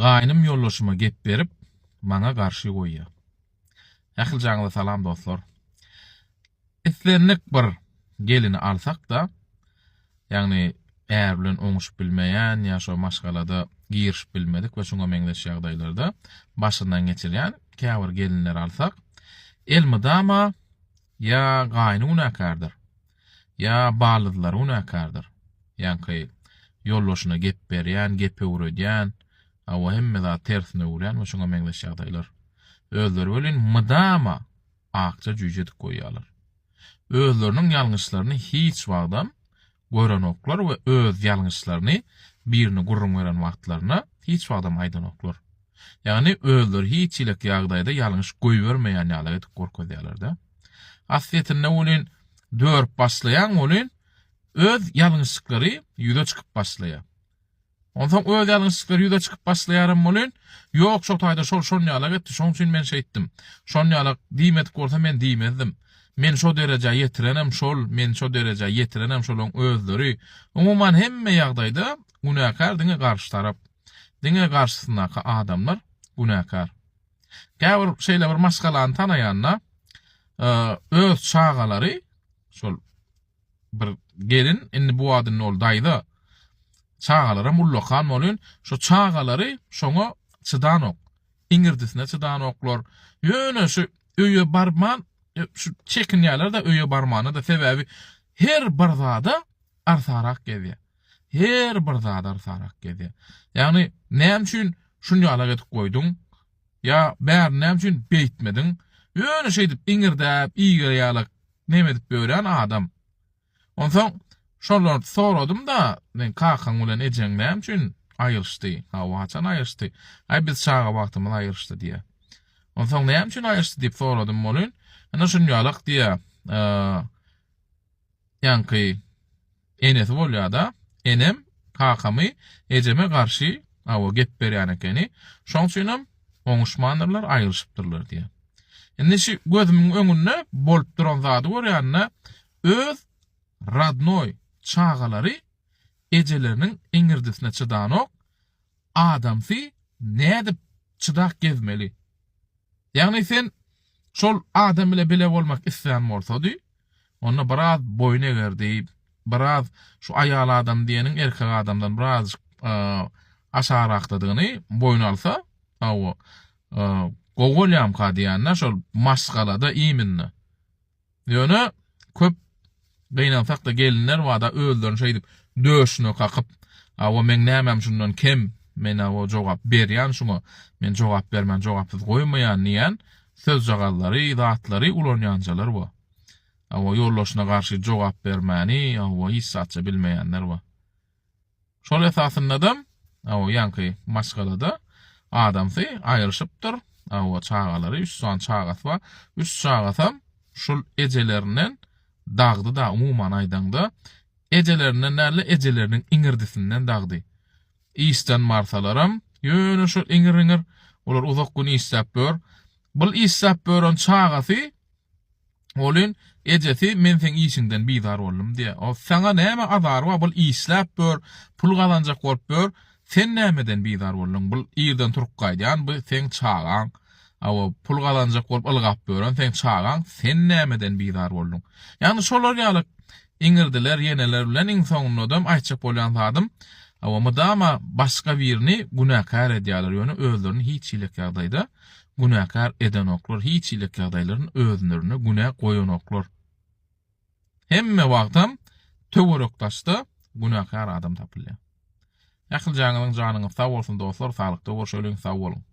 gaýnym ýollaşyma gep berip maňa garşy goýýar. Ähli salam dostlar. Islenlik bir gelini alsak da, ýagny eğer bilen oňuşup bilmeýän ýa şo maşgalada girişip bilmedik we şoňa meňdeş ýagdaýlarda başyndan geçirýän käbir gelinler alsak, elmydama ýa gaýny unakardyr, ýa balydylar unakardyr. Ýani ýollaşyna gep berýän, gep öwredýän, awa hemme da tersine urýan we şoňa meňdeş ýagdaýlar. Özleri bilen mydama akça jüýjedik goýýarlar. Özleriniň ýalňyşlaryny hiç wagtdan gören oklar we öz ýalňyşlaryny birini gurrun veren wagtlaryna hiç wagtdan aýdan oklar. Ýani özleri hiç ilek ýagdaýda ýalňyş goýbermeýän ýaly gorkozýarlar da. Asliýetinde bolen dörp başlayan bolen öz ýalňyşlyklary ýüze çykyp başlaýar. Ondan öz ýalňyşlyklary ýüze çykyp başlaýarym bolen, ýok şo taýda şol ýaly etdi, şoň üçin men şeýtdim. Şol ýaly diýmedik bolsa men diýmezdim. Men şo derejä ýetirenem şol, men şo derejä ýetirenem şolaň özleri. Umuman hemme ýagdaýda günäkar diňe garşy tarap, diňe garşysyndaki adamlar günäkar. Käbir şeýle bir maşgalany tanaýanna öz çağalary şol bir gelin indi bu adyny ol daýda çağalara mullakan bolen şo çağalary şoňa çydanok, iňirdisine çydanoklar. Ýöne şu öýe barman şu çekinýärler da öýe barmany da sebäbi her bir zada arsarak gelýär. Her bir zada arsarak gelýär. Ýagny näme üçin şunu ýaly etip goýdun? Ya bär näme üçin beýtmedin? Ýöne şeýdip iňirdäp, iýger ýaly näme edip bören adam. Ondan şolary soradym da, men kakaň bilen ejeň näme üçin aýyrşdy? Hawa haçan aýyrşdy? Ay biz çağa wagtymyz aýyrşdy diýe. Ondan näme üçin aýyrşdy diýip soradym bolen. Ana şunu ýalyk diýe. Ýanky enesi bolýar da, enem kakamy ejeme garşy awa gep berýän ekeni. Şoň üçin oňuşmandyrlar, aýyrşypdyrlar diýe. Indi şu gözümün öňünde bolup duran zady görýänne öz radnoy çağalary ejeleriniň iňirdisine çydanok adamsy nädip çydak gezmeli. Ýagny sen şol adam bile bile bolmak isleýän bolsady, onda biraz boyun egerdi, biraz şu aýal adam diýeniň erkek adamdan biraz aşarakdadygyny boyun alsa, awa gogolyam kadiýanna şol maşgalada iýminni. Ýöne köp beýnansak da gelinler wada özlerini şeýdip döşüne kakyp, awa men näme şundan kim men awa jogap berýän şuňa men jogap bermän, jogapsyz goýmaýan diýen söz jagallary, zatlary ulanýanjalar bu. Awa ýollaşyna garşy jogap bermäni, awa hiç satça bilmeýänler bu. Şol esasynda da awa ýanky maşgalada adamsy aýyrşypdyr. Awa çağalary üç soň çağatwa, üç çağatam şol ejelerinden dağdy da umuman aýdanda ejelerinden näle ejeleriniň iňirdisinden dağdy. İstan marsalaram, ýöne şol iňir olar uzak gün isläp bör. Bul isläp bören çağasy olin ejesi men sen işinden bizar boldum diye. O sana näme azar wa bul isläp bör, pul gazanjak bolup bör, sen nämeden bizar boldun? Bul ýerden turup gaýdan, bu sen çağaň. Awa pul gazanjak bolup ylgap bören sen çağaň, sen nämeden bizar boldun? Ýani şolar ýaly iňirdiler, ýeneler bilen iň soňunda aýtjak bolýan zadym. Awa mydama başga birini günäkär edýärler, ýöne özlerini hiç ilek ýagdaýda günäkär eden oklar, hiç ilek ýagdaýlaryny özlerine günä goýan oklar. Hemme wagtam töwerekdaşda günäkär adam tapylýar. Ýakyn janyň janyňyz sag bolsun dostlar, salykda bolşulyň, sag bolun.